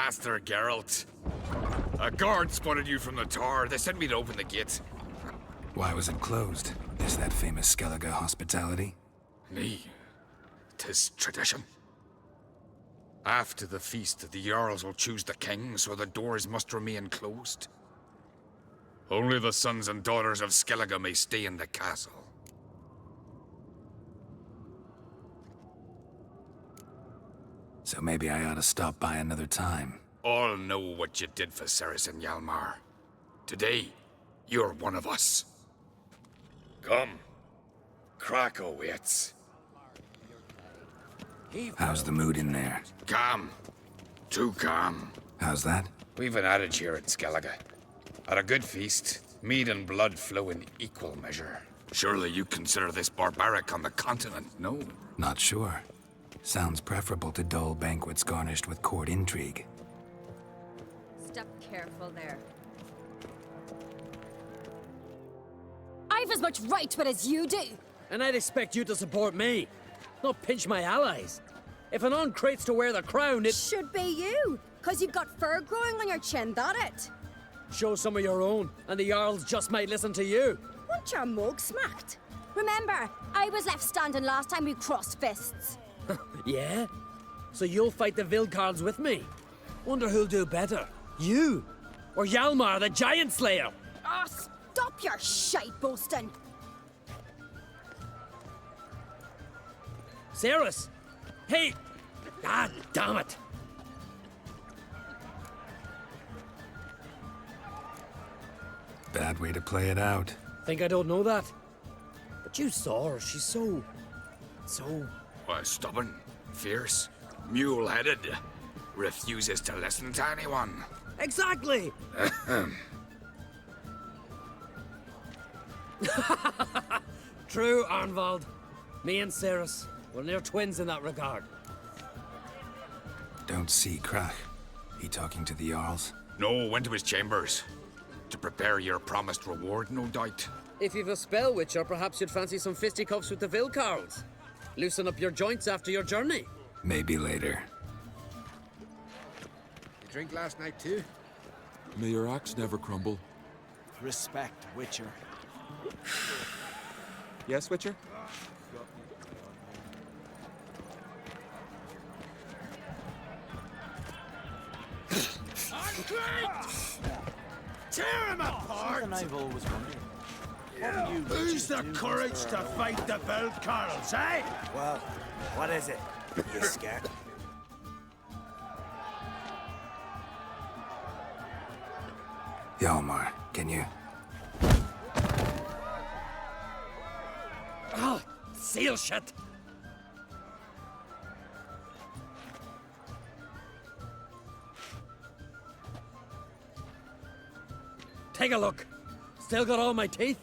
Master Ґеральт. A guard spotted you from the tower. They sent me to open the gate. Why was it closed? Is that famous Селліґе hospitality? Nay, 'tis tradition. After the feast, the Jarls will choose the king, so the doors must remain closed. Only the sons and daughters of Селліґе may stay in the castle. So maybe I ought to stop by another time. All know what you did for Saracen Hjalmar. Today, you're one of us. Come. Krakow waits. How's the mood in there? Calm. Too calm. How's that? We've an adage here at Селліґе. At a good feast, mead and blood flow in equal measure. Surely you consider this barbaric on the continent, no? Not sure. Sounds preferable to dull banquets garnished with court intrigue. Step careful there. I've as much right to it as you do. And I'd expect you to support me, not pinch my allies. If an on-crate's to wear the crown, it... Should be you, because you've got fur growing on your chin, that it? Show some of your own, and the Jarls just might listen to you. Want your mug smacked? Remember, I was left standing last time we crossed fists. Yeah? So you'll fight the Vilcarls with me? Wonder who'll do better, you or Hjalmar the Giant Slayer? Ah, stop your shite boasting. Cerys! Hey! Ah, damn it! Bad way to play it out. Think I don't know that? But you saw her, she's so... Why, stubborn, fierce, mule-headed. Refuses to listen to anyone. Exactly! True, Arnvald. Me and Cerys, we're near twins in that regard. Don't see Krach. He talking to the Jarls? No, went to his chambers. To prepare your promised reward, no doubt. If you've a spell witcher, perhaps you'd fancy some fisticuffs with the Vilcarls. Loosen up your joints after your journey. Maybe later. You drink last night too? May your axe never crumble. Respect, Witcher. Yes, Witcher? Tear him apart! Something I've always wondered. Who's the courage to fight the Vilcarls, eh? Well, what is it? You scared? Hjalmar, can you? Oh, seal shut! Take a look. Still got all my teeth?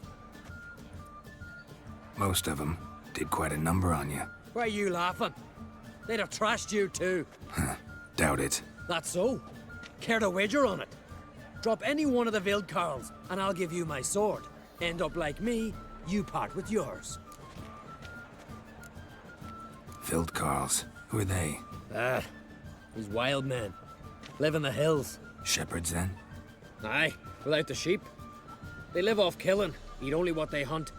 Most of them. Did quite a number on you. Why are you laughing? They'd have trashed you too. Doubt it. That's so. Care to wager on it? Drop any one of the Vilcarls, and I'll give you my sword. End up like me, you part with yours. Vilcarls. Who are they? These wild men. Live in the hills. Shepherds, then? Aye, without the sheep. They live off killing, eat only what they hunt,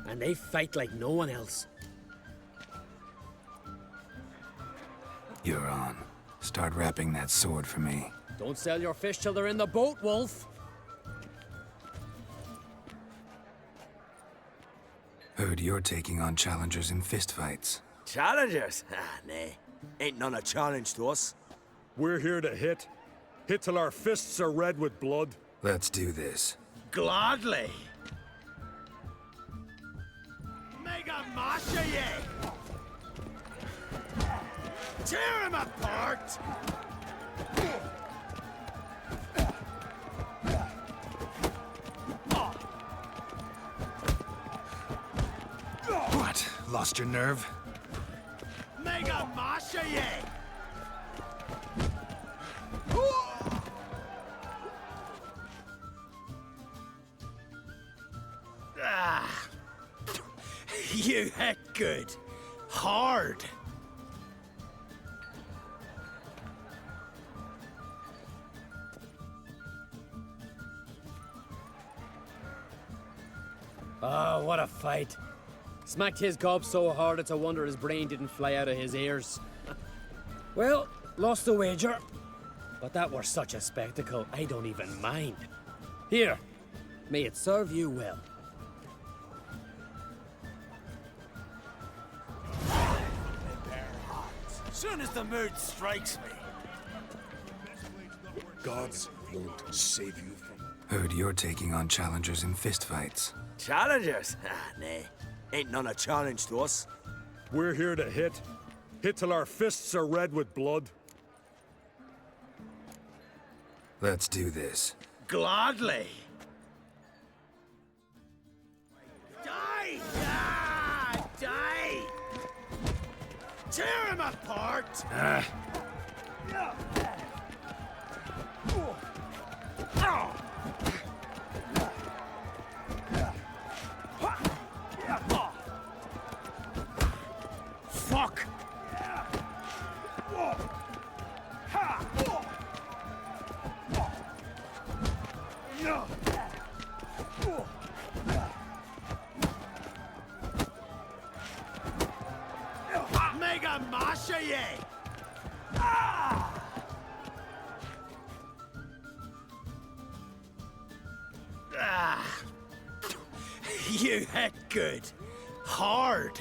and they fight like no one else. You're on. Start wrapping that sword for me. Don't sell your fish till they're in the boat, Wolf. Heard you're taking on challengers in fistfights. Challengers? Ah, nay. Ain't none a challenge to us. We're here to hit. Hit till our fists are red with blood. Let's do this. Gladly. Mega Masha ye! Tear him apart! What? Lost your nerve? Mega Masha ye! You hit good. Hard. Oh, what a fight. Smacked his gob so hard it's a wonder his brain didn't fly out of his ears. Well, lost the wager. But that were such a spectacle, I don't even mind. Here, may it serve you well. Soon as the mood strikes me. Gods won't save you from... Heard you're taking on challengers in fistfights. Challengers? Ah, nay. Ain't none a challenge to us. We're here to hit. Hit till our fists are red with blood. Let's do this. Gladly. Die! Ah, die! Tear him apart! Fuck! Mega masha ye! You hit good. Hard.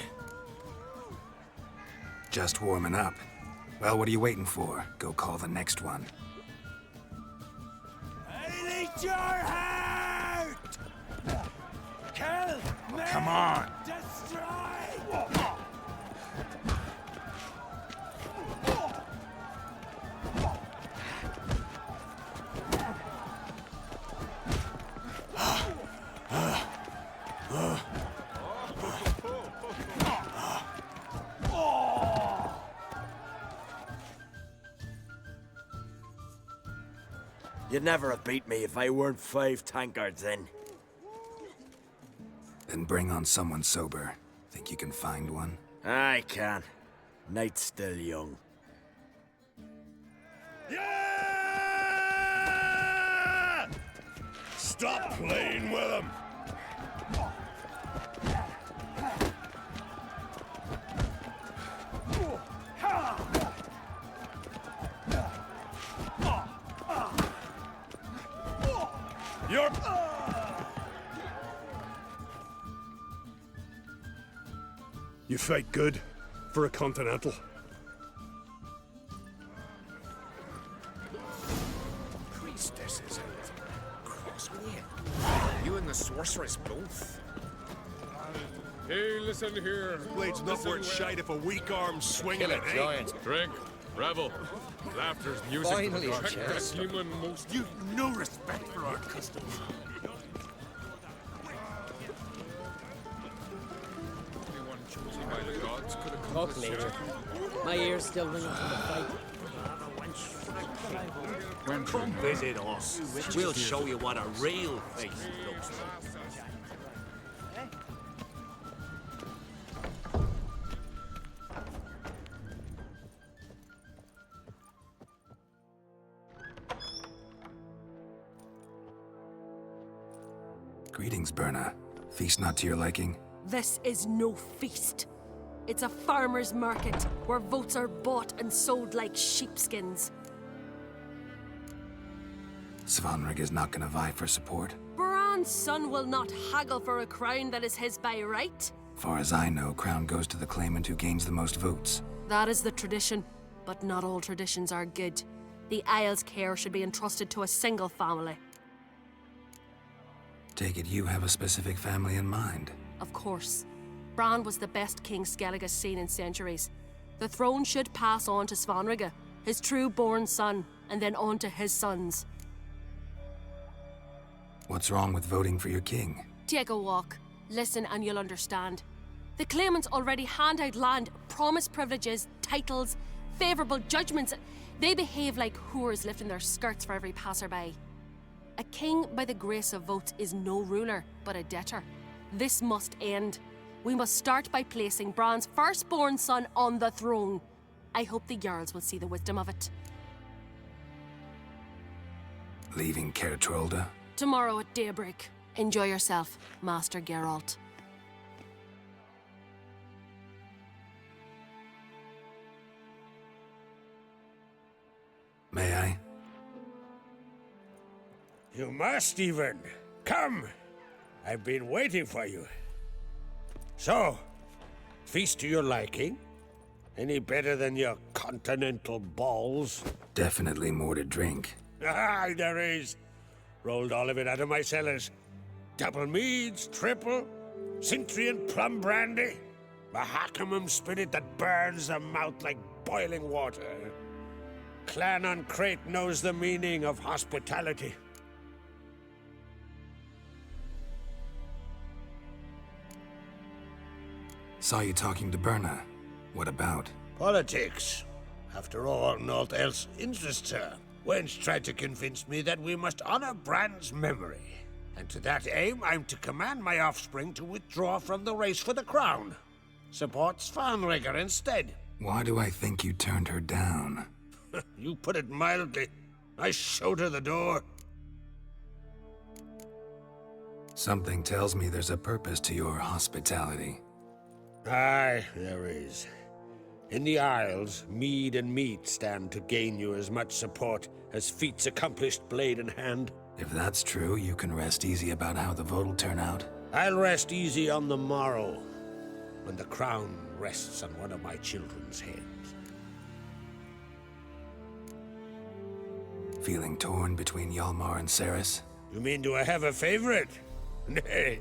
Just warming up. Well, what are you waiting for? Go call the next one. I need your heart! Kill! Me, Come on! Destroy! You'd never have beat me if I weren't 5 tankards in. Then bring on someone sober. Think you can find one? I can. Night's still young. Yeah! Stop playing with him! You're... You fight good for a continental. Priestesses and cross with you. You and the sorceress both. Hey, listen here. Blade's not worth shite if a weak arm's swinging it, eh? Drink, revel. Laughter's music. Finally, a Check chance. the human most. You've no respect for our customs. Anyone chosen by the gods could have Talk later. My ears still ring from the fight. Come visit us. We'll show you what a real face looks like. Greetings, Berna. Feast not to your liking? This is no feast. It's a farmer's market where votes are bought and sold like sheepskins. Svanrig is not gonna vie for support. Bran's son will not haggle for a crown that is his by right. Far as I know, crown goes to the claimant who gains the most votes. That is the tradition, but not all traditions are good. The Isle's care should be entrusted to a single family. Take it you have a specific family in mind. Of course. Bran was the best king Селліґе has seen in centuries. The throne should pass on to Svanrig, his true-born son, and then on to his sons. What's wrong with voting for your king? Take a walk. Listen and you'll understand. The claimants already hand out land, promise privileges, titles, favourable judgments. They behave like whores lifting their skirts for every passerby. A king by the grace of votes is no ruler, but a debtor. This must end. We must start by placing Bran's firstborn son on the throne. I hope the Jarls will see the wisdom of it. Leaving Caer Trolda? Tomorrow at daybreak. Enjoy yourself, Master Ґеральт. May I? You must, even. Come. I've been waiting for you. So, feast to your liking? Any better than your continental balls? Definitely more to drink. Ah, there is. Rolled all of it out of my cellars. Double meads, triple, Cintrian plum brandy, Mahakimum spirit that burns the mouth like boiling water. Clan on Crate knows the meaning of hospitality. Saw you talking to Berna. What about? Politics. After all, naught else interests her. Wench tried to convince me that we must honor Bran's memory. And to that aim, I'm to command my offspring to withdraw from the race for the crown. Supports Farnrigger instead. Why do I think you turned her down? You put it mildly. I showed her the door. Something tells me there's a purpose to your hospitality. Aye, there is. In the Isles, mead and meat stand to gain you as much support as feats accomplished blade in hand. If that's true, you can rest easy about how the vote'll turn out. I'll rest easy on the morrow, when the crown rests on one of my children's heads. Feeling torn between Hjalmar and Cerys? You mean do I have a favorite? Nay.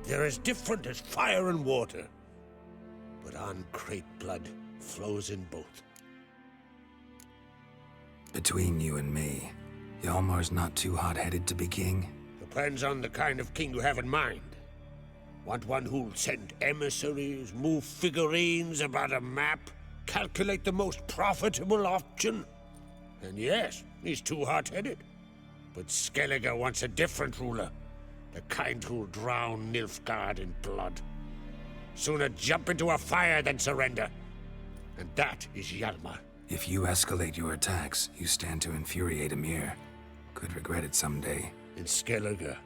They're as different as fire and water. But on Crate blood flows in both. Between you and me, Hjalmar's not too hot-headed to be king? Depends on the kind of king you have in mind. Want one who'll send emissaries, move figurines about a map, calculate the most profitable option? And yes, he's too hot-headed. But Селліґе wants a different ruler. The kind who'll drown Nilfgaard in blood. Sooner jump into a fire than surrender. And that is Hjalmar. If you escalate your attacks, you stand to infuriate Emir. Could regret it someday. In Селліґе,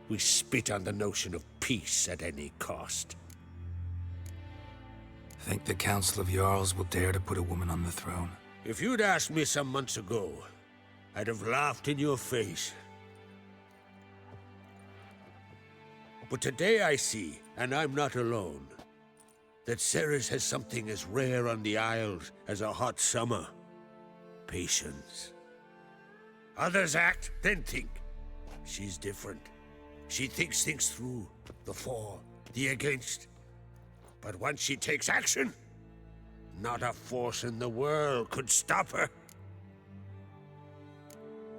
we spit on the notion of peace at any cost. Think the Council of Jarls will dare to put a woman on the throne? If you'd asked me some months ago, I'd have laughed in your face. But today I see, and I'm not alone, that Cerys has something as rare on the Isles as a hot summer. Patience. Others act, then think. She's different. She thinks things through, the for, the against. But once she takes action, not a force in the world could stop her.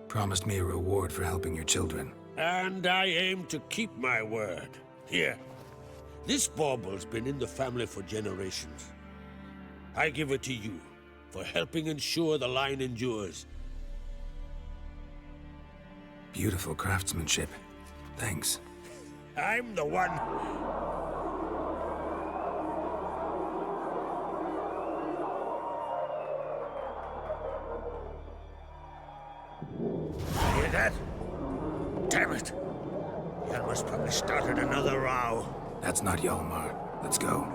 Promised me a reward for helping your children. And I aim to keep my word. Here, this bauble's been in the family for generations. I give it to you for helping ensure the line endures. Beautiful craftsmanship. Thanks. I'm the one. Hear that? Damn it! Hjalmar's probably started another row. That's not Hjalmar. Let's go.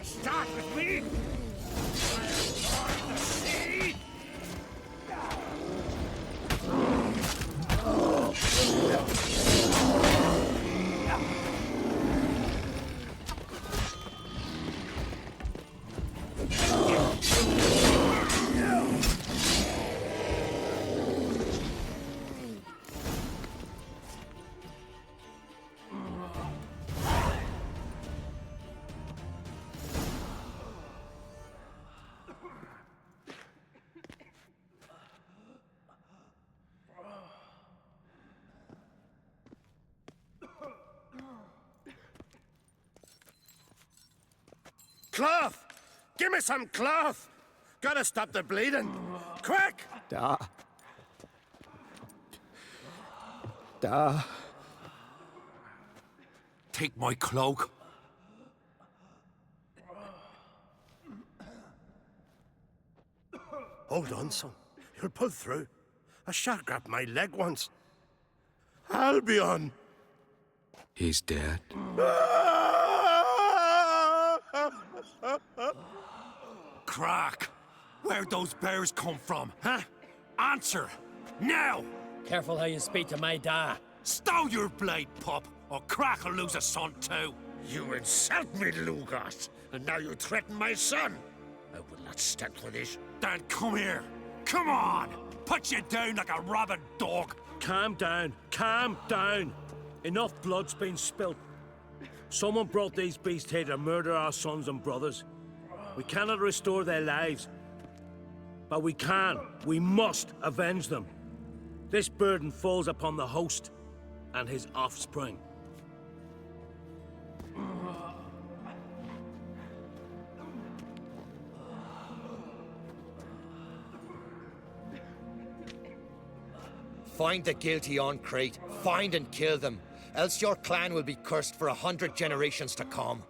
Start with me! Cloth! Give me some cloth! Gotta stop the bleeding. quick! Take my cloak. Hold on, son. You'll pull through. A shark grabbed my leg once. Albion! He's dead. Crack! Where'd those bears come from, huh? Answer! Now! Careful how you speak to my da. Stow your blade, pup, or Crack will lose a son too. You insult me, Lugas, and now you threaten my son. I will not stand for this. Then come here. Come on! Put you down like a rabid dog. Calm down. Calm down. Enough blood's been spilt. Someone brought these beasts here to murder our sons and brothers. We cannot restore their lives. But we must avenge them. This burden falls upon the host and his offspring. Find the guilty on Crete. Find and kill them. Else your clan will be cursed for 100 generations to come.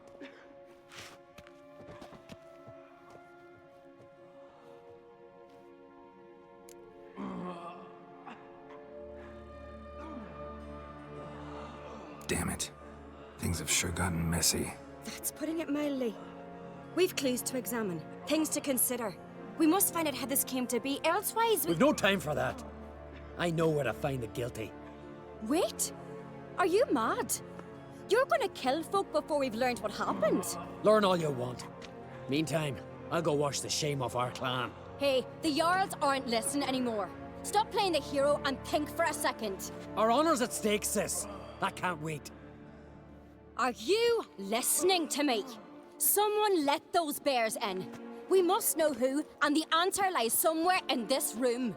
Damn it. Things have sure gotten messy. That's putting it mildly. We've clues to examine, things to consider. We must find out how this came to be, elsewise We've no time for that. I know where to find the guilty. Wait! Are you mad? You're gonna kill folk before we've learned what happened. Learn all you want. Meantime, I'll go wash the shame off our clan. Hey, the Jarls aren't listening anymore. Stop playing the hero and think for a second. Our honor's at stake, sis. I can't wait. Are you listening to me? Someone let those bears in. We must know who, and the answer lies somewhere in this room.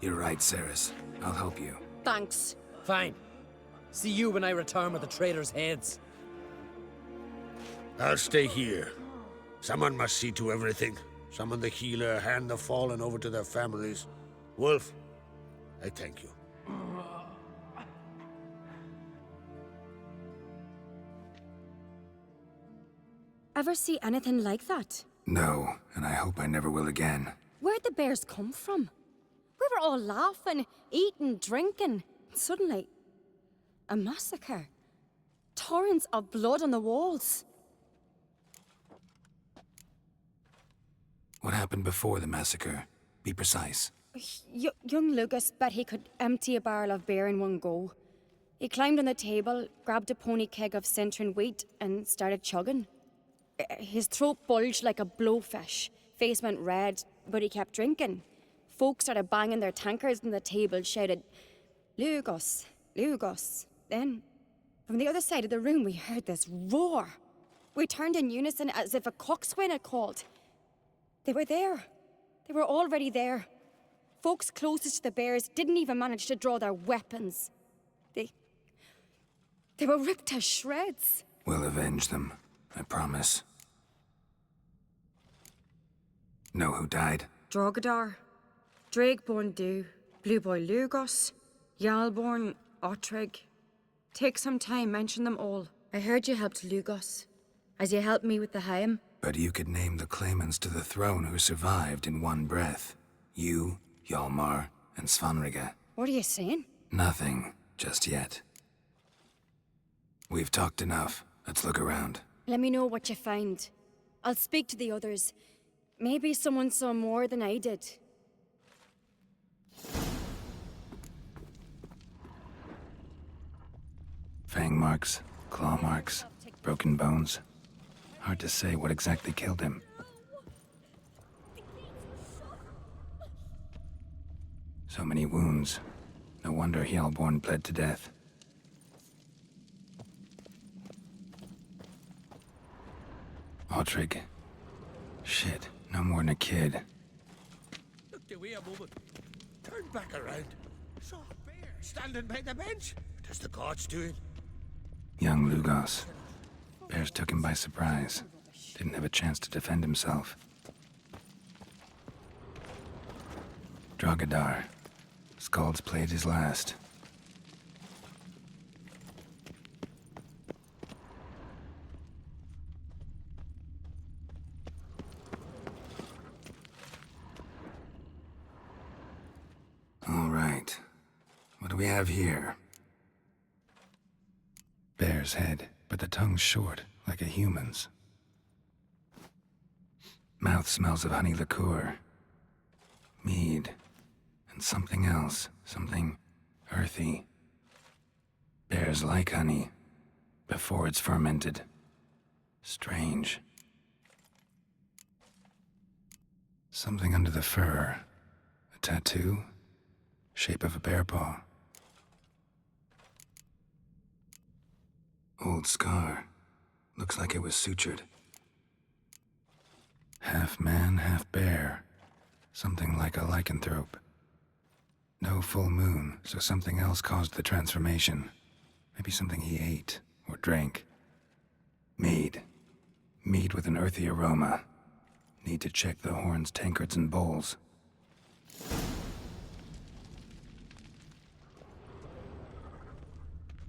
You're right, Ceres. I'll help you. Thanks. Fine. See you when I return with the traitors' heads. I'll stay here. Someone must see to everything. Summon the healer, hand the fallen over to their families. Wolf, I thank you. Ever see anything like that? No, and I hope I never will again. Where'd the bears come from? We were all laughing, eating, drinking. Suddenly, a massacre. Torrents of blood on the walls. What happened before the massacre? Be precise. Young Lucas bet he could empty a barrel of beer in one go. He climbed on the table, grabbed a pony keg of Centron wheat, and started chugging. His throat bulged like a blowfish. Face went red, but he kept drinking. Folks started banging their tankards on the table, shouted, "Lugos, Lugos." Then, from the other side of the room, we heard this roar. We turned in unison as if a coxswain had called. They were there. They were already there. Folks closest to the bears didn't even manage to draw their weapons. They were ripped to shreds. We'll avenge them, I promise. Know who died? Drogadar, Drakeborn Du, Blue Boy Lugos, Yalborn, Ottrig. Take some time, mention them all. I heard you helped Lugos, as you helped me with the Haim. But you could name the claimants to the throne who survived in one breath. You, Hjalmar, and Svanrige. What are you saying? Nothing, just yet. We've talked enough. Let's look around. Let me know what you find. I'll speak to the others. Maybe someone saw more than I did. Fang marks, claw marks, broken bones. Hard to say what exactly killed him. So many wounds. No wonder Hjalborn bled to death. Ottrig. Shit, no more than a kid. Look the way a moment. Turn back around. Saw a bear standing by the bench. What is the gods doing? Young Lugos. Bears took him by surprise. Didn't have a chance to defend himself. Drogadar. Skald's played his last. All right. What do we have here? Bear's head, but the tongue's short, like a human's. Mouth smells of honey liqueur. Mead. And something else. Something earthy. Bears like honey. Before it's fermented. Strange. Something under the fur. A tattoo? Shape of a bear paw. Old scar. Looks like it was sutured. Half man, half bear. Something like a lycanthrope. No full moon, so something else caused the transformation. Maybe something he ate or drank. Mead. Mead with an earthy aroma. Need to check the horns, tankards, and bowls.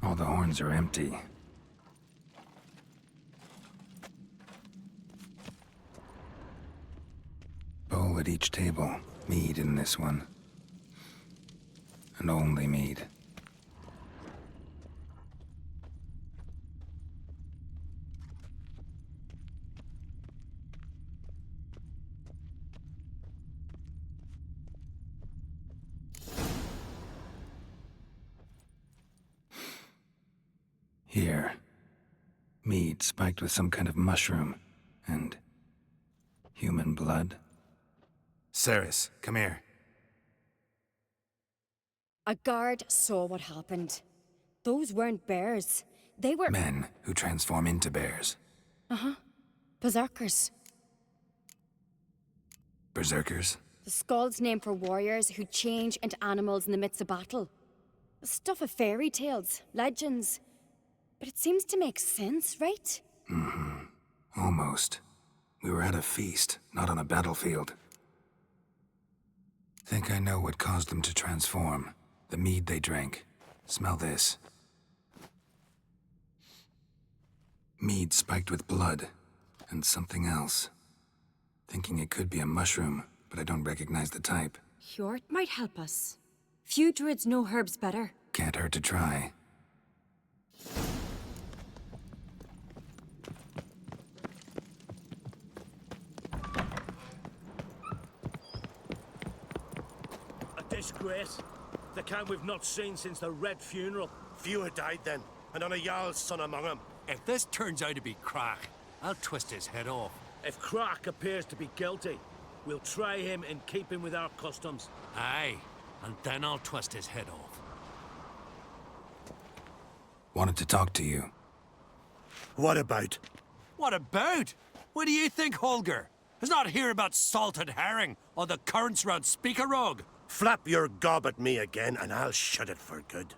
All the horns are empty. Bowl at each table. Mead in this one. And only mead. Here. Mead spiked with some kind of mushroom. And human blood. Ceres, come here. A guard saw what happened. Those weren't bears. They were... Men who transform into bears. Uh-huh. Berserkers. Berserkers? The Skald's name for warriors who change into animals in the midst of battle. The stuff of fairy tales, legends. But it seems to make sense, right? Mm-hmm. Almost. We were at a feast, not on a battlefield. Think I know what caused them to transform. The mead they drank. Smell this. Mead spiked with blood. And something else. Thinking it could be a mushroom, but I don't recognize the type. Hjort might help us. Few druids know herbs better. Can't hurt to try. Disgrace. The kind we've not seen since the Red Funeral. Few had died then, and on a Jarl's son among them. If this turns out to be Crack, I'll twist his head off. If Crack appears to be guilty, we'll try him in keeping with our customs. Aye, and then I'll twist his head off. Wanted to talk to you. What about? What about? What do you think, Holger? Is not here about salted herring or the currents round Speakerog? Flap your gob at me again, and I'll shut it for good.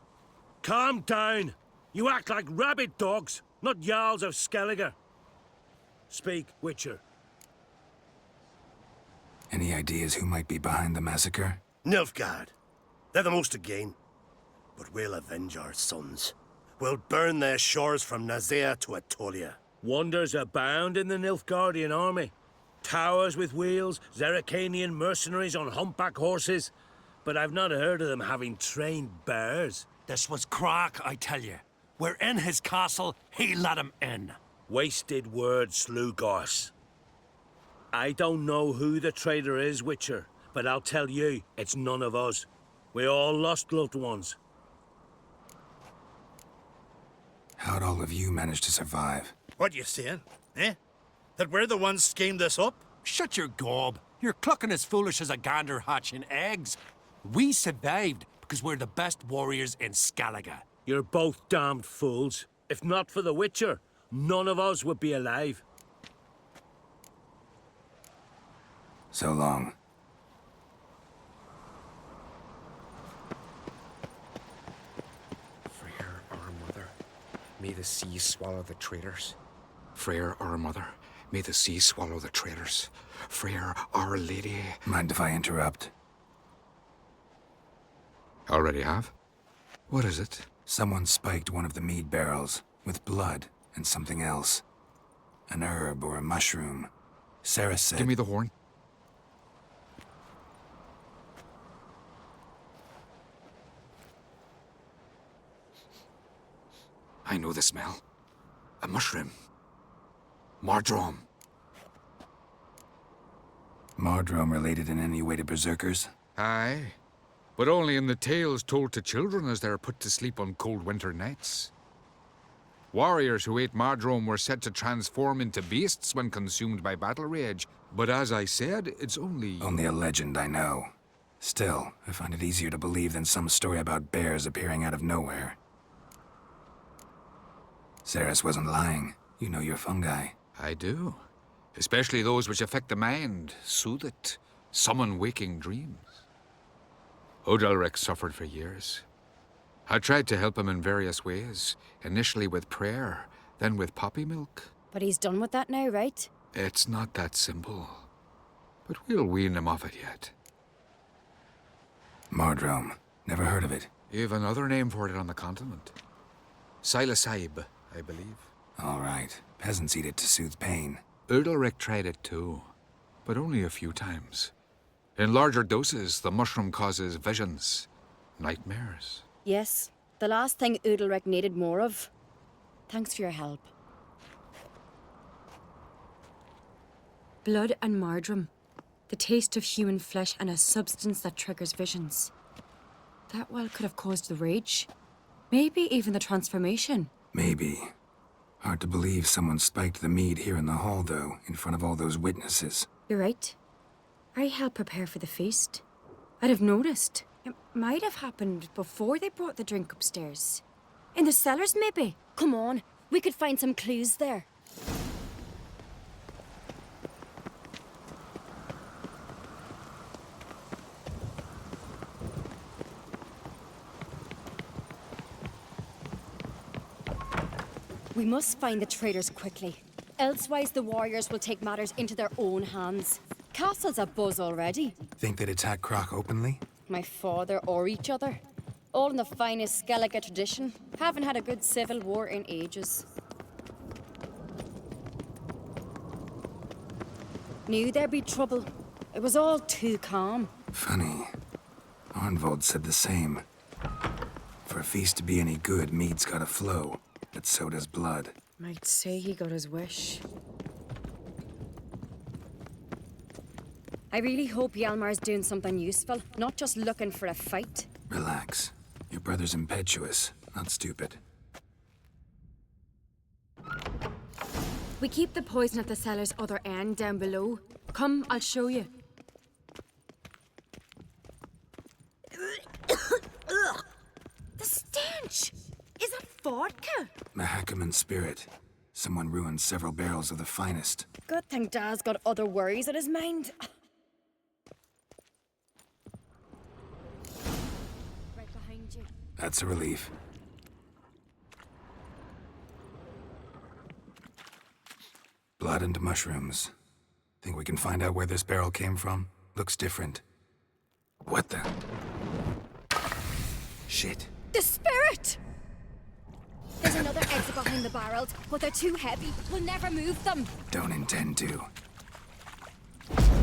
Calm down. You act like rabid dogs, not Jarls of Селліґе. Speak, Witcher. Any ideas who might be behind the massacre? Nilfgaard. They're the most again. But we'll avenge our sons. We'll burn their shores from Nazea to Atolia. Wonders abound in the Nilfgaardian army. Towers with wheels, Zerrikanian mercenaries on humpback horses. But I've not heard of them having trained bears. This was Crack, I tell you. We're in his castle, he let him in. Wasted words, Slugos. I don't know who the traitor is, Witcher, but I'll tell you, it's none of us. We all lost loved ones. How'd all of you manage to survive? What you saying, eh? That we're the ones schemed this up? Shut your gob. You're clucking as foolish as a gander hatching eggs. We survived because we're the best warriors in Селліґе. You're both damned fools. If not for the Witcher, none of us would be alive. So long. Freyr, our mother, may the seas swallow the traitors. Freyr, our mother, may the sea swallow the traitors. Freyr, our lady. Mind if I interrupt? Already have? What is it? Someone spiked one of the mead barrels with blood and something else. An herb or a mushroom. Sarah said... Give me the horn. I know the smell. A mushroom. Mardrome. Mardrome related in any way to berserkers? Aye. But only in the tales told to children as they're put to sleep on cold winter nights. Warriors who ate Mardrome were said to transform into beasts when consumed by battle rage. But as I said, it's only... Only a legend, I know. Still, I find it easier to believe than some story about bears appearing out of nowhere. Ceres wasn't lying. You know your fungi. I do. Especially those which affect the mind, soothe it, summon waking dreams. Odalric suffered for years. I tried to help him in various ways, initially with prayer, then with poppy milk. But he's done with that now, right? It's not that simple. But we'll wean him off it yet. Mardrome. Never heard of it. You've another name for it on the continent. Silasaib, I believe. All right. Peasants eat it to soothe pain. Udalric tried it too, but only a few times. In larger doses, the mushroom causes visions, nightmares. Yes, the last thing Udalric needed more of. Thanks for your help. Blood and Mardrome. The taste of human flesh and a substance that triggers visions. That well could have caused the rage. Maybe even the transformation. Maybe. Hard to believe someone spiked the mead here in the hall, though, in front of all those witnesses. You're right. I helped prepare for the feast. I'd have noticed. It might have happened before they brought the drink upstairs. In the cellars, maybe. Come on, we could find some clues there. We must find the traitors quickly. Elsewise, the warriors will take matters into their own hands. Castle's abuzz already. Think they'd attack Croc openly? My father or each other. All in the finest Селліґе tradition. Haven't had a good civil war in ages. Knew there'd be trouble. It was all too calm. Funny. Arnvold said the same. For a feast to be any good, mead's gotta flow. But so does blood. Might say he got his wish. I really hope Hjalmar's doing something useful, not just looking for a fight. Relax. Your brother's impetuous, not stupid. We keep the poison at the cellar's other end down below. Come, I'll show you. The stench! Is that vodka? Mahakaman spirit. Someone ruined several barrels of the finest. Good thing Dad's got other worries in his mind. Right behind you. That's a relief. Blood and mushrooms. Think we can find out where this barrel came from? Looks different. What the? Shit. The spirit! There's another exit behind the barrels, but they're too heavy. We'll never move them. Don't intend to.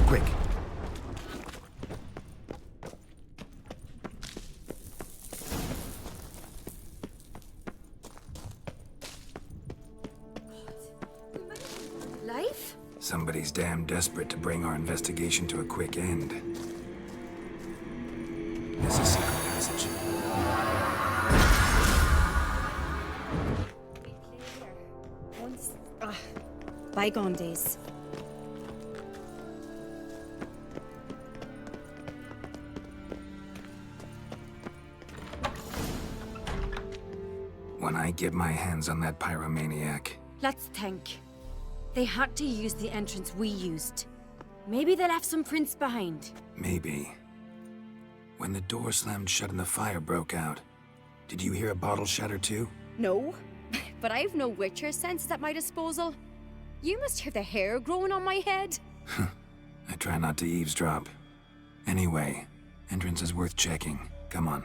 Quick. Life? Somebody's damn desperate to bring our investigation to a quick end. There's a secret passage. Once... bygone days. When I get my hands on that pyromaniac... Let's think. They had to use the entrance we used. Maybe they left some prints behind. Maybe. When the door slammed shut and the fire broke out, did you hear a bottle shatter too? No, but I've no Witcher senses at my disposal. You must hear the hair growing on my head. I try not to eavesdrop. Anyway, entrance is worth checking. Come on.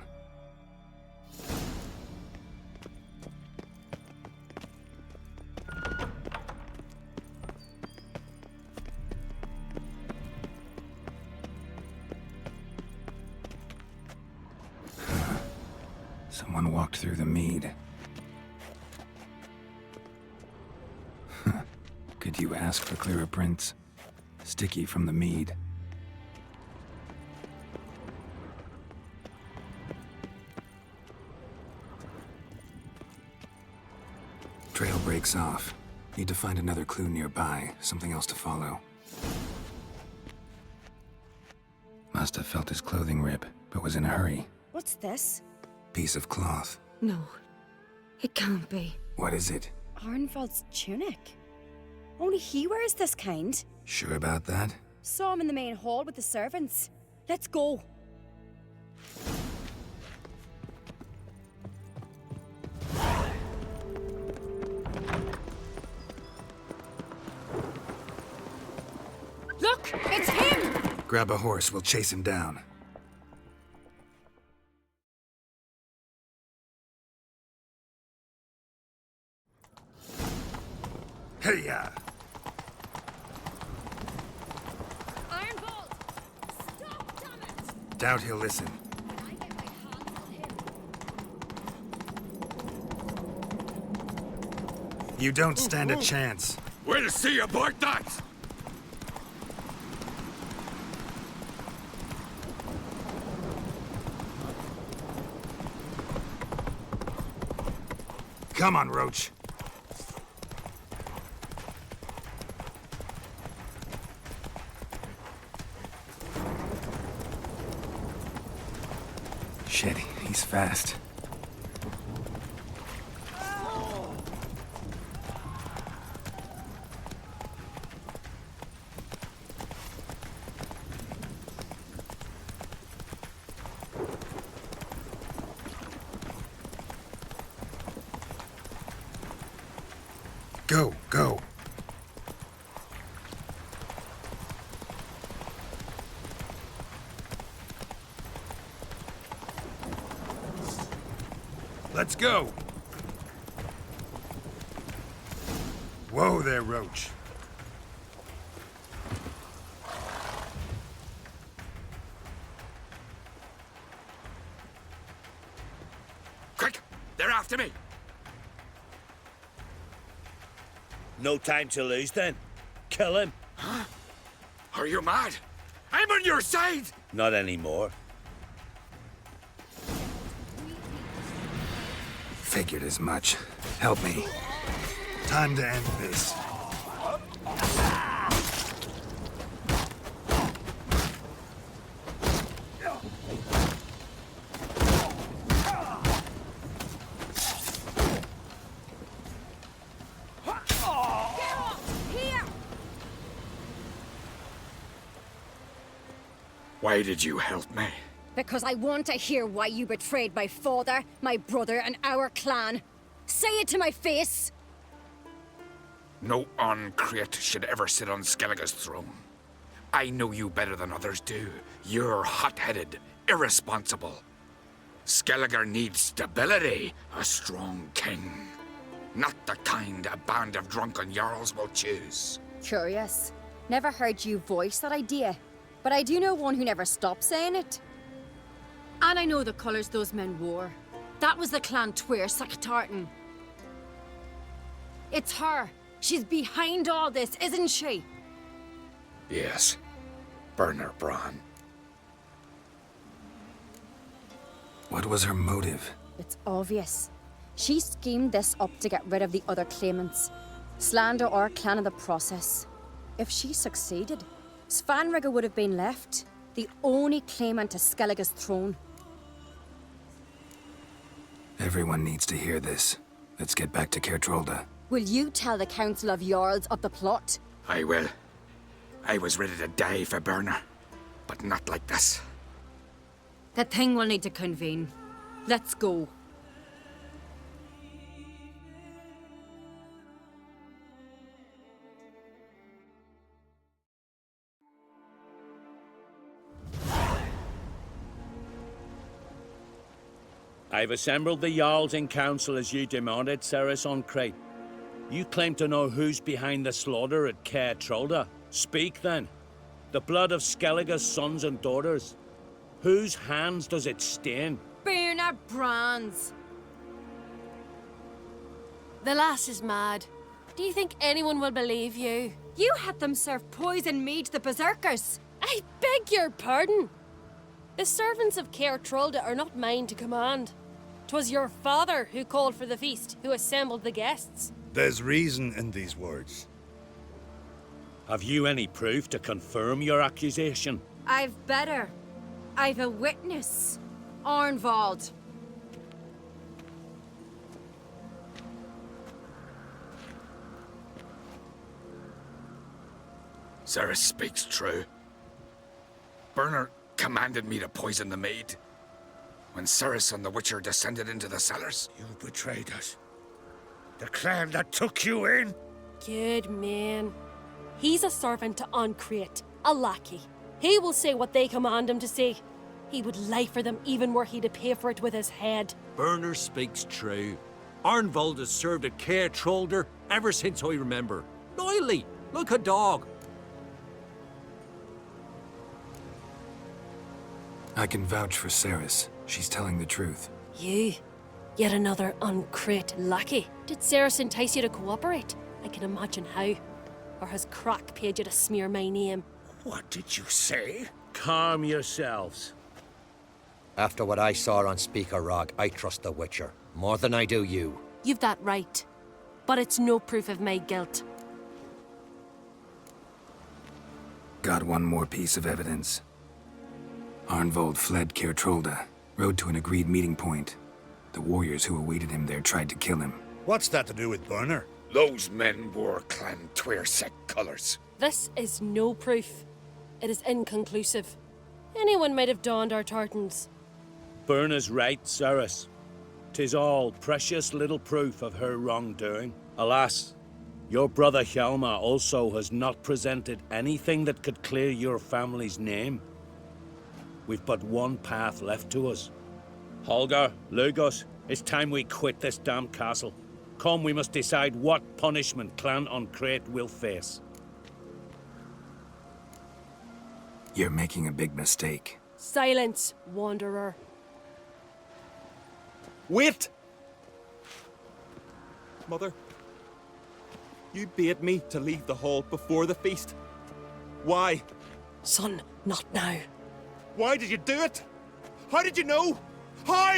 Someone walked through the mead. Could you ask for clearer prints? Sticky from the mead. Trail breaks off. Need to find another clue nearby, something else to follow. Must have felt his clothing rip, but was in a hurry. What's this? Piece of cloth. No, it can't be. What is it? Arnvald's tunic. Only he wears this kind. Sure about that? Saw him in the main hall with the servants. Let's go. Look, it's him! Grab a horse, we'll chase him down. Hey-ya! Ironbolt! Stop, damn it! Doubt he'll listen. I get my hands on him. You don't stand a chance. We'll see about that! Come on, Roach. Shit, he's fast. Go, go. Let's go. Whoa there, Roach. Quick! They're after me! No time to lose then. Kill him. Huh? Are you mad? I'm on your side! Not anymore. Figured as much. Help me. Time to end this. Why did you help me? Because I want to hear why you betrayed my father, my brother, and our clan. Say it to my face! No uncreate should ever sit on Skellige's throne. I know you better than others do. You're hot-headed, irresponsible. Skellige needs stability, a strong king. Not the kind a band of drunken jarls will choose. Curious. Never heard you voice that idea. But I do know one who never stopped saying it. And I know the colours those men wore. That was the clan Twyr Saktartan. It's her. She's behind all this, isn't she? Yes. Burner Bran. What was her motive? It's obvious. She schemed this up to get rid of the other claimants. Slander our clan in the process. If she succeeded, Svanrige would have been left, the only claimant to Skellige's throne. Everyone needs to hear this. Let's get back to Kertrolda. Will you tell the Council of Jarls of the plot? I will. I was ready to die for Burner, but not like this. The thing will need to convene. Let's go. I've assembled the Jarls in council as you demanded, Ceres on Crete. You claim to know who's behind the slaughter at Caer Trolda. Speak then. The blood of Skellige's sons and daughters. Whose hands does it stain? Bernard Brands. The lass is mad. Do you think anyone will believe you? You had them serve poison mead to the berserkers. I beg your pardon. The servants of Caer Trolda are not mine to command. 'Twas your father who called for the feast, who assembled the guests. There's reason in these words. Have you any proof to confirm your accusation? I've better. I've a witness. Arnvald. Ceres speaks true. Bernard commanded me to poison the maid. When Ceres and the Witcher descended into the cellars. You betrayed us. The clan that took you in. Good man. He's a servant to Uncrate, a lackey. He will say what they command him to say. He would lie for them even were he to pay for it with his head. Bernard speaks true. Arnvald has served at Caer Trolder ever since I remember. Loyally, like a dog. I can vouch for Ceres. She's telling the truth. You? Yet another Uncrate lackey? Did Ceres entice you to cooperate? I can imagine how. Or has Crack paid you to smear my name? What did you say? Calm yourselves. After what I saw on Speaker Rock, I trust the Witcher. More than I do you. You've that right. But it's no proof of my guilt. Got one more piece of evidence. Arnvald fled Caer Trolda, rode to an agreed meeting point. The warriors who awaited him there tried to kill him. What's that to do with Bernard? Those men wore clan Tweersec colours. This is no proof. It is inconclusive. Anyone might have donned our tartans. Bernard's right, Ceres. 'Tis all precious little proof of her wrongdoing. Alas, your brother Hjalmar also has not presented anything that could clear your family's name. We've but one path left to us. Holger, Lugos, it's time we quit this damn castle. Come, we must decide what punishment Clan Uncrate will face. You're making a big mistake. Silence, wanderer. Wait! Mother, you bade me to leave the hall before the feast. Why? Son, not now. Why did you do it? How did you know? How?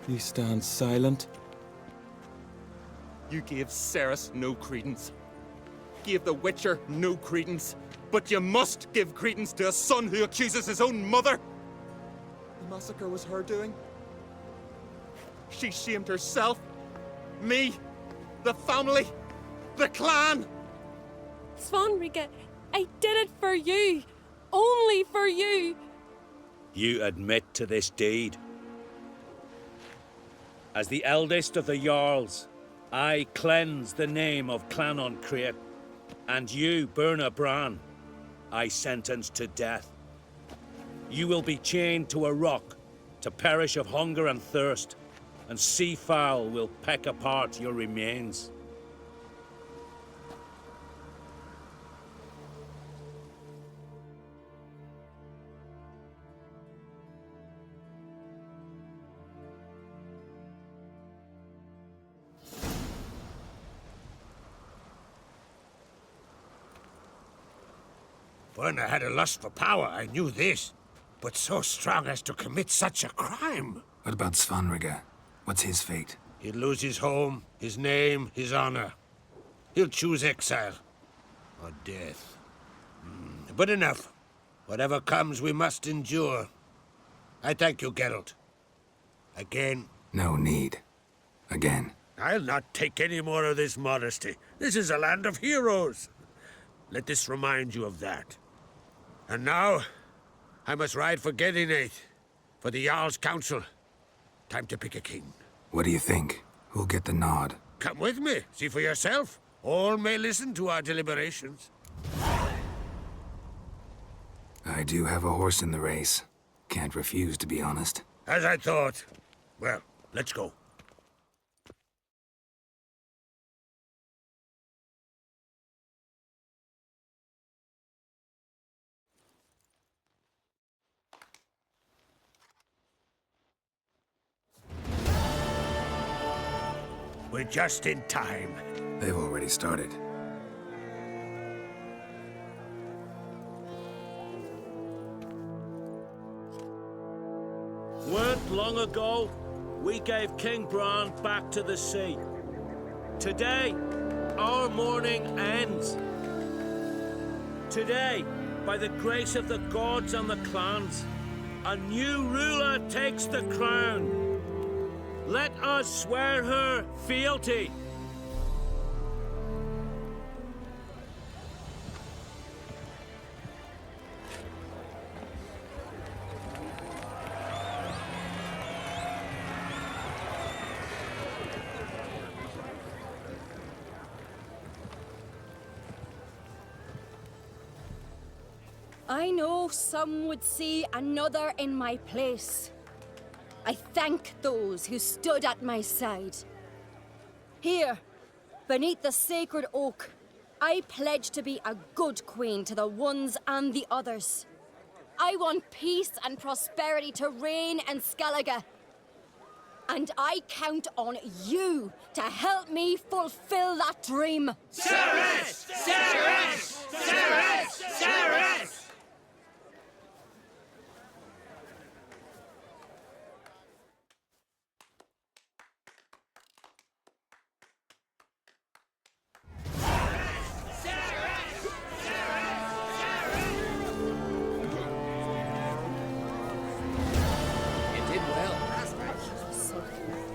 You stand silent. You gave Ceres no credence. Gave the Witcher no credence. But you must give credence to a son who accuses his own mother. The massacre was her doing. She shamed herself, me, the family, the clan. Svanrige, I did it for you. Only for you. You admit to this deed. As the eldest of the Jarls, I cleanse the name of Clan Uncrate, and you, Bernard Bran, I sentence to death. You will be chained to a rock to perish of hunger and thirst, and sea fowl will peck apart your remains. Bernard had a lust for power, I knew this. But so strong as to commit such a crime. What about Svanrige? What's his fate? He'll lose his home, his name, his honor. He'll choose exile. Or death. But enough. Whatever comes, we must endure. I thank you, Ґеральт. Again. No need. Again. I'll not take any more of this modesty. This is a land of heroes. Let this remind you of that. And now, I must ride for Gedinate, for the Jarl's Council. Time to pick a king. What do you think? Who'll get the nod? Come with me, see for yourself. All may listen to our deliberations. I do have a horse in the race. Can't refuse, to be honest. As I thought. Well, let's go. We're just in time. They've already started. Weren't long ago, we gave King Bran back to the sea. Today, our mourning ends. Today, by the grace of the gods and the clans, a new ruler takes the crown. Let us swear her fealty. I know some would see another in my place. I thank those who stood at my side. Here, beneath the sacred oak, I pledge to be a good queen to the ones and the others. I want peace and prosperity to reign in Селліґе. And I count on you to help me fulfill that dream. Cerys! Cerys! Cerys! Cerys!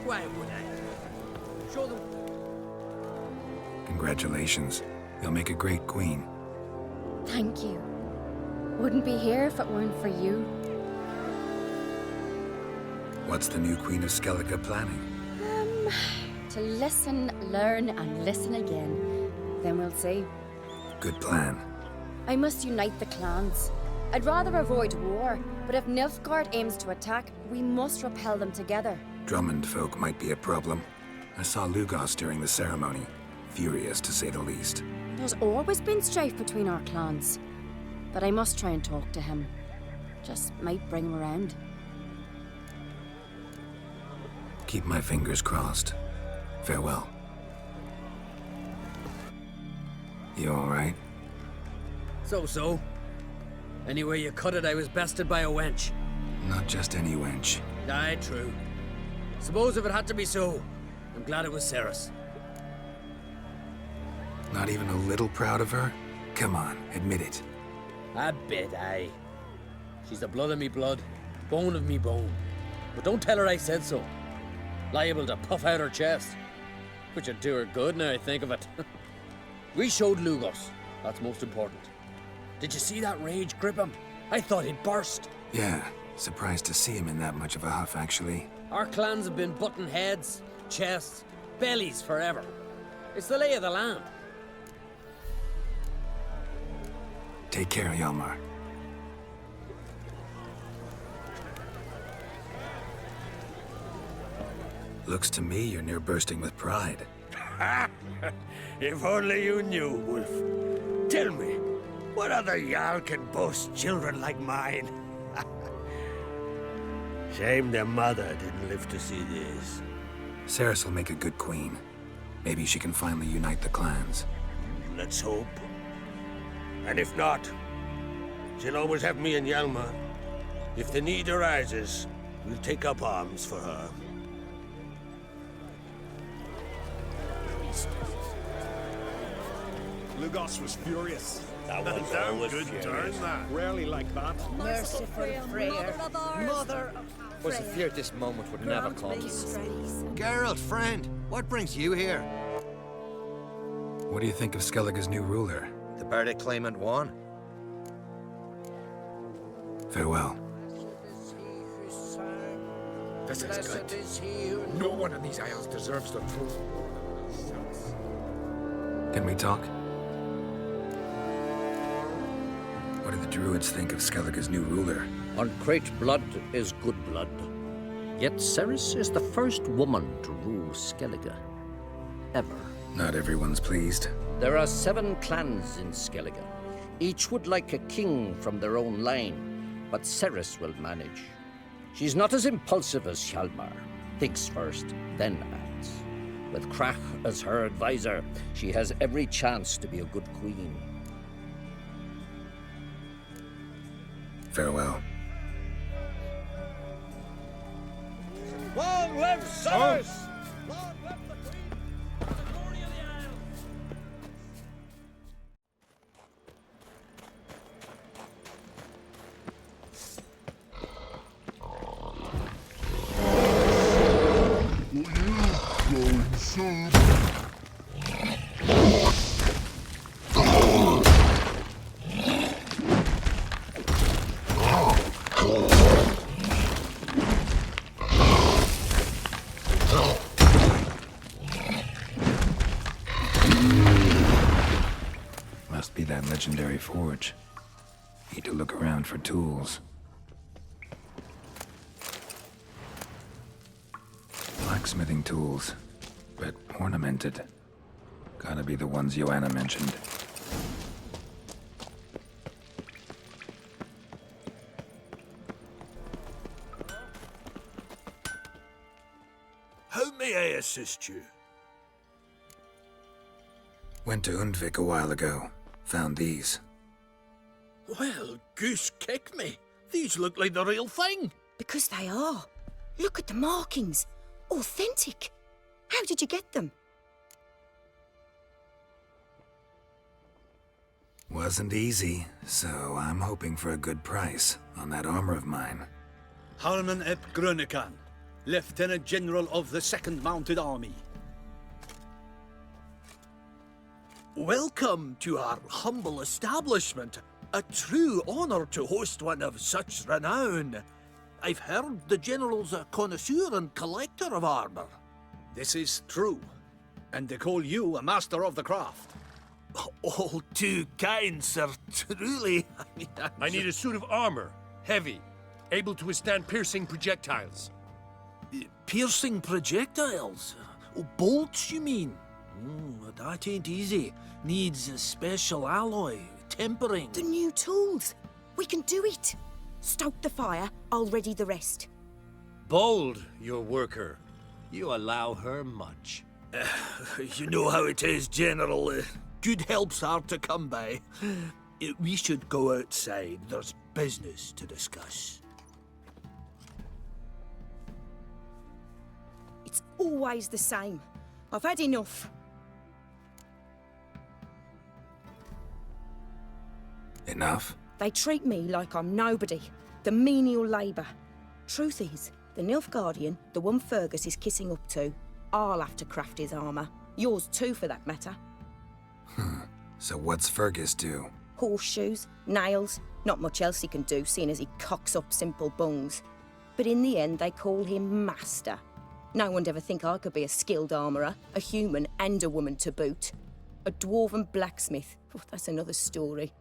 Why would I? Show them. Congratulations. You'll make a great queen. Thank you. Wouldn't be here if it weren't for you. What's the new Queen of Селліґе planning? To listen, learn, and listen again. Then we'll see. Good plan. I must unite the clans. I'd rather avoid war, but if Nilfgaard aims to attack, we must repel them together. Drummond folk might be a problem. I saw Lugos during the ceremony. Furious, to say the least. There's always been strife between our clans. But I must try and talk to him. Just might bring him around. Keep my fingers crossed. Farewell. You all right? So. Anyway you cut it, I was bested by a wench. Not just any wench. Aye, true. Suppose if it had to be so, I'm glad it was Cerys. Not even a little proud of her? Come on, admit it. A bit, aye. She's the blood of me blood, bone of me bone. But don't tell her I said so. Liable to puff out her chest. Which would do her good now I think of it. We showed Lugos. That's most important. Did you see that rage grip him? I thought he'd burst. Yeah, surprised to see him in that much of a huff, actually. Our clans have been butting heads, chests, bellies forever. It's the lay of the land. Take care, Hjalmar. Looks to me you're near bursting with pride. If only you knew, Wolf. Tell me, what other Jarl can boast children like mine? Shame their mother didn't live to see this. Cerys will make a good queen. Maybe she can finally unite the clans. Let's hope. And if not, she'll always have me and Hjalmar. If the need arises, we'll take up arms for her. Lugos was furious. That was Damn always good furious. turn, that. Rarely like that. Merciful Freyr, mother of Was it feared this moment would never come? Ґерalt, friend, what brings you here? What do you think of Селліґе's new ruler? The verdict claimant won. Farewell. This is good. No one in these isles deserves the truth. Can we talk? What do the druids think of Селліґе's new ruler? Uncrate blood is good blood. Yet Ceres is the first woman to rule Селліґе. Ever. Not everyone's pleased. There are 7 clans in Селліґе. Each would like a king from their own line, but Ceres will manage. She's not as impulsive as Hjalmar. Thinks first, then acts. With Krach as her advisor, she has every chance to be a good queen. Farewell. Long live Ceres! Long live the Queen! The glory of the Isle! Must be that legendary forge. Need to look around for tools. Blacksmithing tools, but ornamented. Gotta be the ones Joanna mentioned. How may I assist you? Went to Undvik a while ago. Found these. Well, goose kick me. These look like the real thing. Because they are. Look at the markings. Authentic. How did you get them? Wasn't easy, so I'm hoping for a good price on that armor of mine. Harman ep Grönekan, Lieutenant General of the 2nd Mounted Army. Welcome to our humble establishment. A true honor to host one of such renown. I've heard the General's a connoisseur and collector of armor. This is true, and they call you a master of the craft. All too kind, sir. Truly. I need a suit of armor, heavy, able to withstand piercing projectiles. Piercing projectiles? Oh, bolts, you mean? That ain't easy. Needs a special alloy, tempering. The new tools. We can do it. Stoke the fire, I'll ready the rest. Bold, your worker. You allow her much. You know how it is, General. Good help's hard to come by. We should go outside. There's business to discuss. It's always the same. I've had enough. Enough? They treat me like I'm nobody. The menial labour. Truth is, the Nilfgaardian, the one Fergus is kissing up to, I'll have to craft his armour. Yours too, for that matter. So what's Fergus do? Horseshoes, nails, not much else he can do, seeing as he cocks up simple bungs. But in the end, they call him Master. No one'd ever think I could be a skilled armourer, a human and a woman to boot. A dwarven blacksmith, oh, that's another story.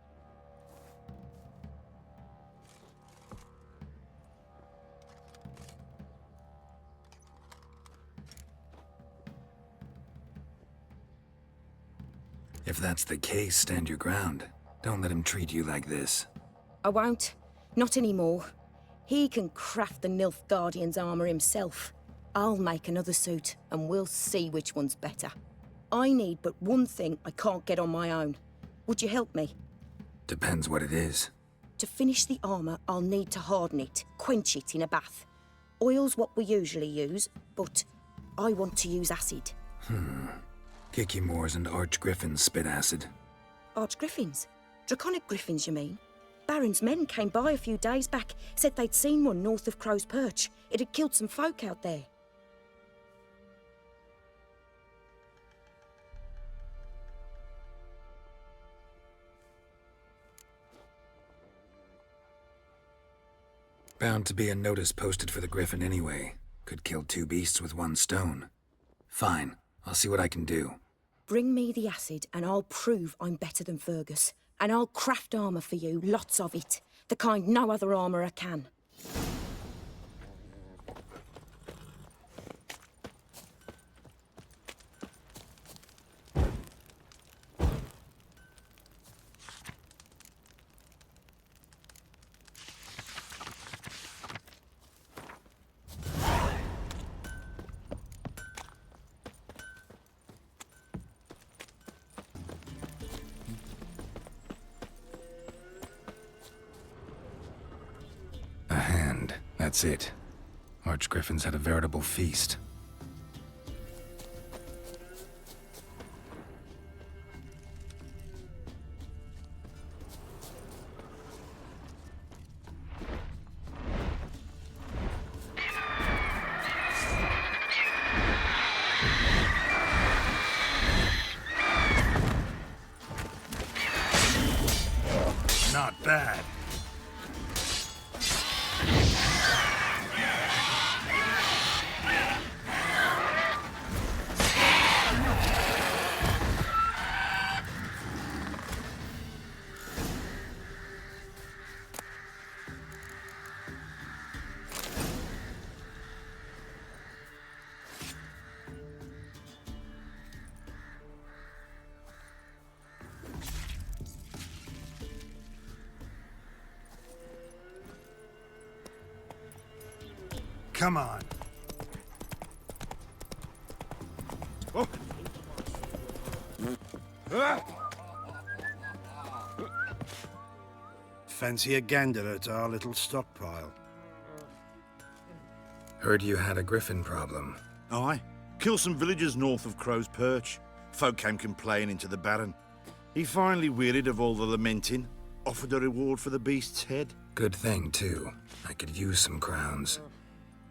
If that's the case, stand your ground. Don't let him treat you like this. I won't. Not anymore. He can craft the Nilfgaardian's armour himself. I'll make another suit, and we'll see which one's better. I need but one thing I can't get on my own. Would you help me? Depends what it is. To finish the armour, I'll need to harden it, quench it in a bath. Oil's what we usually use, but I want to use acid. Kicky Moors and Archgriffins spit acid. Archgriffins? Draconic griffins, you mean? Baron's men came by a few days back, said they'd seen one north of Crow's Perch. It had killed some folk out there. Bound to be a notice posted for the Griffin anyway. Could kill 2 beasts with 1 stone. Fine, I'll see what I can do. Bring me the acid and I'll prove I'm better than Fergus. And I'll craft armour for you, lots of it. The kind no other armourer can. That's it. Archgriffins had a veritable feast. Not bad. Come on. Oh. Fancy a gander at our little stockpile? Heard you had a griffin problem. Aye. Killed some villagers north of Crow's Perch. Folk came complaining to the Baron. He finally wearied of all the lamenting, offered a reward for the beast's head. Good thing, too. I could use some crowns.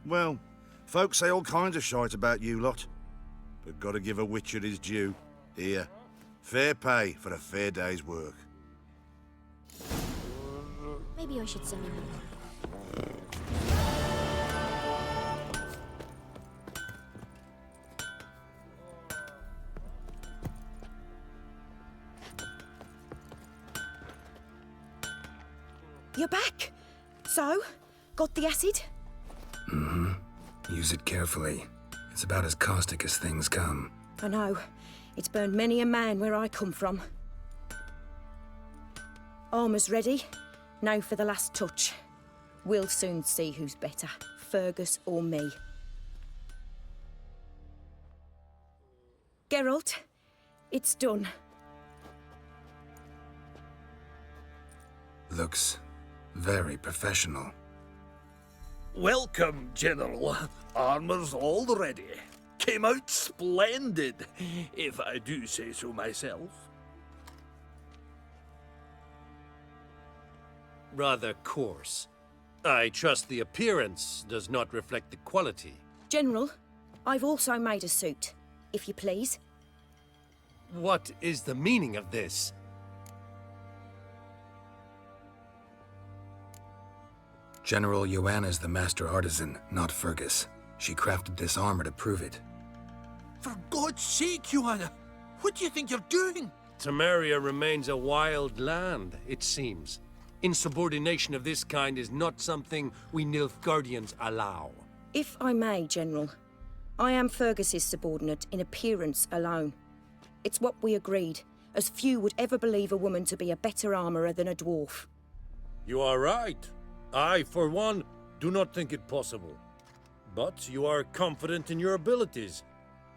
Well, folks say all kinds of shite about you lot. But gotta give a witcher his due. Here, fair pay for a fair day's work. Maybe I should send him more. You're back. So, got the acid? Mm-hmm. Use it carefully. It's about as caustic as things come. I know. It's burned many a man where I come from. Armour's ready. Now for the last touch. We'll soon see who's better, Fergus or me. Ґеральт, it's done. Looks very professional. Welcome, General. Armour's all ready. Came out splendid, if I do say so myself. Rather coarse. I trust the appearance does not reflect the quality. General, I've also made a suit, if you please. What is the meaning of this? General Joanna's the master artisan, not Fergus. She crafted this armor to prove it. For God's sake, Joanna! What do you think you're doing? Temeria remains a wild land, it seems. Insubordination of this kind is not something we Nilfgaardians allow. If I may, General, I am Fergus's subordinate in appearance alone. It's what we agreed, as few would ever believe a woman to be a better armourer than a dwarf. You are right. I, for one, do not think it possible. But you are confident in your abilities.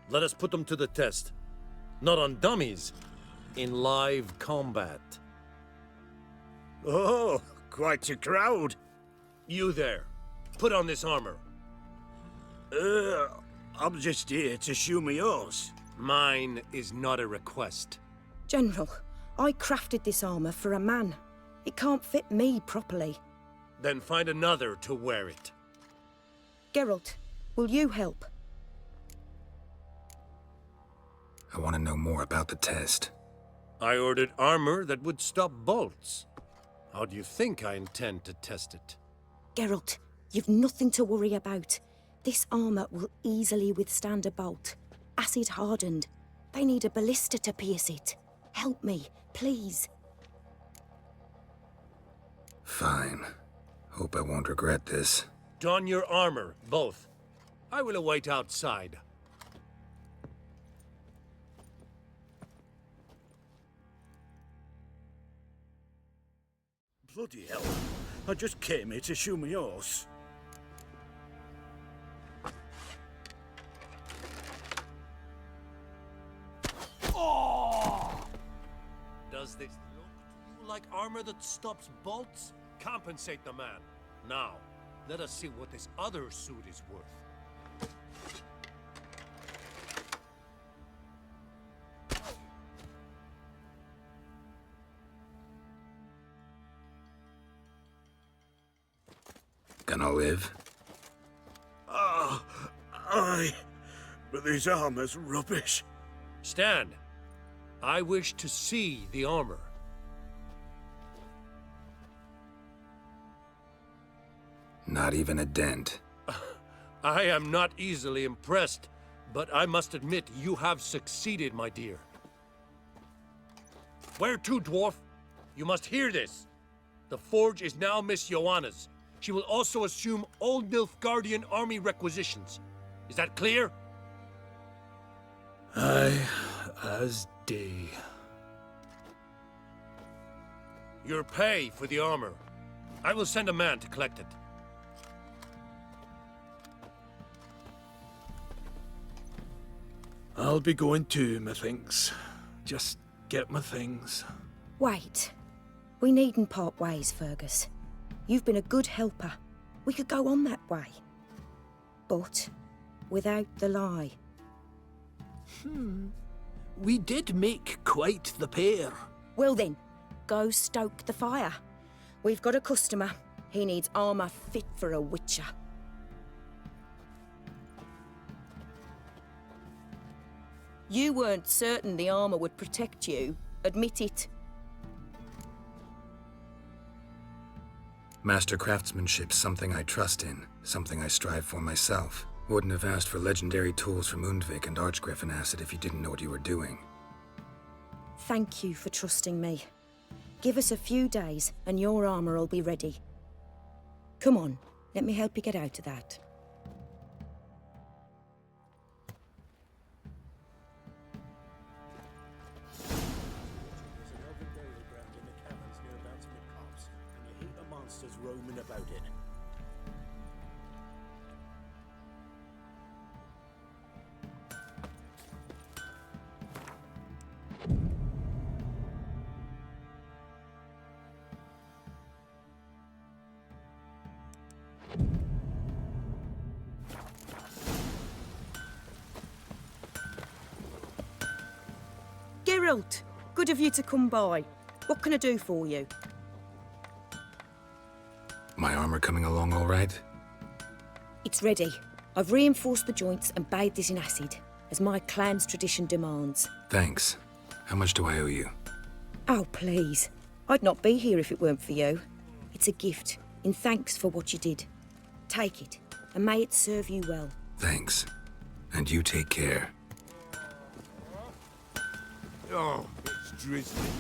Let us put them to the test. Not on dummies, in live combat. Oh, quite a crowd. You there, put on this armor. I'm just here to show me yours. Mine is not a request. General, I crafted this armour for a man. It can't fit me properly. Then find another to wear it. Ґеральт, will you help? I want to know more about the test. I ordered armor that would stop bolts. How do you think I intend to test it? Ґeralt, you've nothing to worry about. This armour will easily withstand a bolt. Acid hardened. They need a ballista to pierce it. Help me, please. Fine. Hope I won't regret this. Don your armor, both. I will await outside. Bloody hell. I just came here to show me yours. Does this look to you like armor that stops bolts? Compensate the man. Now, Let us see what this other suit is worth. Gonna live? Aye, but this armor's rubbish. Stand. I wish to see the armor. Not even a dent. I am not easily impressed, but I must admit you have succeeded, my dear. Where to, dwarf? You must hear this. The forge is now Miss Joanna's. She will also assume all Nilfgaardian army requisitions. Is that clear? Aye, as day. Your pay for the armor. I will send a man to collect it. I'll be going too, methinks. Just get my things. Wait. We needn't part ways, Fergus. You've been a good helper. We could go on that way. But without the lie. We did make quite the pair. Well then, go stoke the fire. We've got a customer. He needs armor fit for a witcher. You weren't certain the armor would protect you. Admit it. Master craftsmanship's something I trust in, something I strive for myself. Wouldn't have asked for legendary tools from Undvik and Archgriffin Acid if you didn't know what you were doing. Thank you for trusting me. Give us a few days and your armor will be ready. Come on, let me help you get out of that. Roaming about it. Ґeralt, good of you to come by. What can I do for you? My armor coming along all right? It's ready. I've reinforced the joints and bathed it in acid, as my clan's tradition demands. Thanks. How much do I owe you? Oh, please. I'd not be here if it weren't for you. It's a gift, in thanks for what you did. Take it, and may it serve you well. Thanks. And you take care. Oh, it's drizzling.